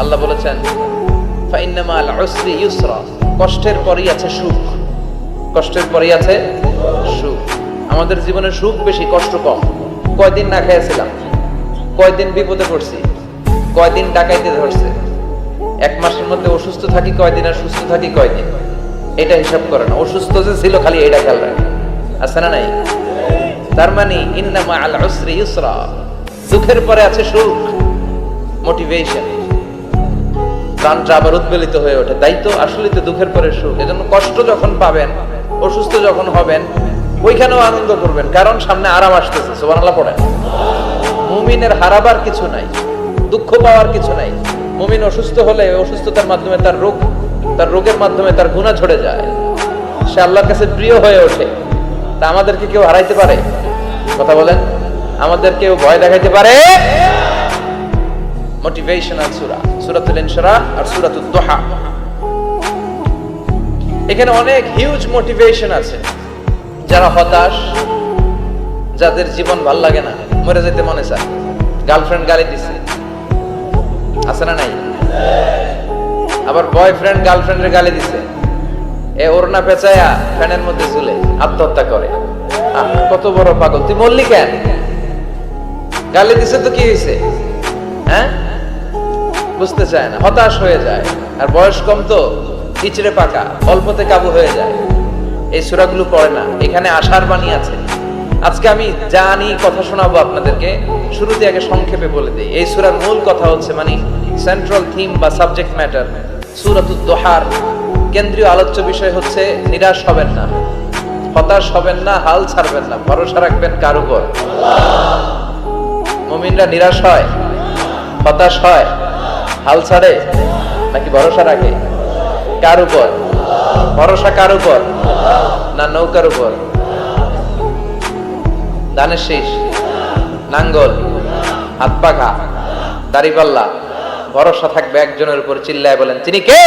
আল্লাহ বলেছেন ফাইন্না মাল উসরি ইউসরা, কষ্টের পরেই আছে সুখ। কষ্টের পরেই আছে সুখ। আমাদের জীবনে সুখ বেশি, কষ্ট কম। কয়দিন না খেয়েছিলাম, কয়দিন বিপদে পড়ছি, কয়দিন ডাকাইতে ধরছে, এক মাসের মধ্যে অসুস্থ থাকি কয়দিন আর সুস্থ থাকি কয়দিন, এটা হিসাব করে না। অসুস্থ যে ছিল খালি এটা খেয়াল রাখে, আছে না নাই? তার মানে ইন্না মাল উসরি ইউসরা, দুঃখের পরে আছে সুখ, মোটিভেশন। প্রাণটা আবার উদ্বেলিত হয়ে ওঠে, তাই তো আসলে তো দুঃখের পরে সুখ। এজন্য কষ্ট যখন পাবেন, অসুস্থ যখন হবেন, ওইখানেও আনন্দ করবেন, কারণ সামনে আরাম আসতেছে। সুবহানাল্লাহ পড়েন। মুমিনের হারাবার কিছু নাই, দুঃখ পাওয়ার কিছু নাই। মুমিন অসুস্থ হলে অসুস্থতার মাধ্যমে তার রোগের মাধ্যমে তার গুনাহ ঝরে যায়, সে আল্লাহর কাছে প্রিয় হয়ে ওঠে। তা আমাদেরকে কেউ হারাইতে পারে? কথা বলেন, আমাদের কেউ ভয় দেখাইতে পারে? মোটিভেশনাল সূরা, সূরাতুল ইনশিরাহ আর সূরাতুদ দুহা। এখানে অনেক হিউজ মোটিভেশন আছে। যারা হতাশ, যাদের জীবন ভাল লাগে না, মরে যেতে মনে চায়, গার্লফ্রেন্ড গালি দিছে, আছে না নাই? আবার বয়ফ্রেন্ড গার্লফ্রেন্ডের গালি দিছে, এ ওড়না পেঁচায়া ফ্যানের মধ্যে ঝুলে আত্মহত্যা করে। কত বড় পাগল তুই, মরলি কেন? গালি দিছে তো কি হয়েছে? হ্যাঁ, বুঝতে চায় না, হতাশ হয়ে যায়। আর বয়স কম তো, ইচড়ে পাকা, অল্পতে কাবু হয়ে যায়। এই সূরাগুলো পড়ে না, এখানে আশার বাণী আছে। আজকে আমি জানি কথা শোনাবো আপনাদেরকে, শুরুতে আগে সংক্ষেপে বলে দিই। এই সূরার মূল কথা হচ্ছে, মানে সেন্ট্রাল থিম বা সাবজেক্ট ম্যাটার, সূরাতুদ দুহার কেন্দ্রীয় আলোচ্য বিষয় হচ্ছে নিরাশ হবেন না, হতাশ হবেন না, হাল ছাড়বেন না, ভরসা রাখবেন কার উপর? মুমিনরা নিরাশ হয়, হতাশ হয়, হাল ছাড়ে নাকি ভরসা রাখে? কার উপর ভরসা? কার উপর? না নৌকার উপর? ধানের শীষ, নাঙ্গল, হাত পাখা, দাড়িপাল্লা, ভরসা থাকবে একজনের উপর। চিল্লায় বলেন, তিনি কে?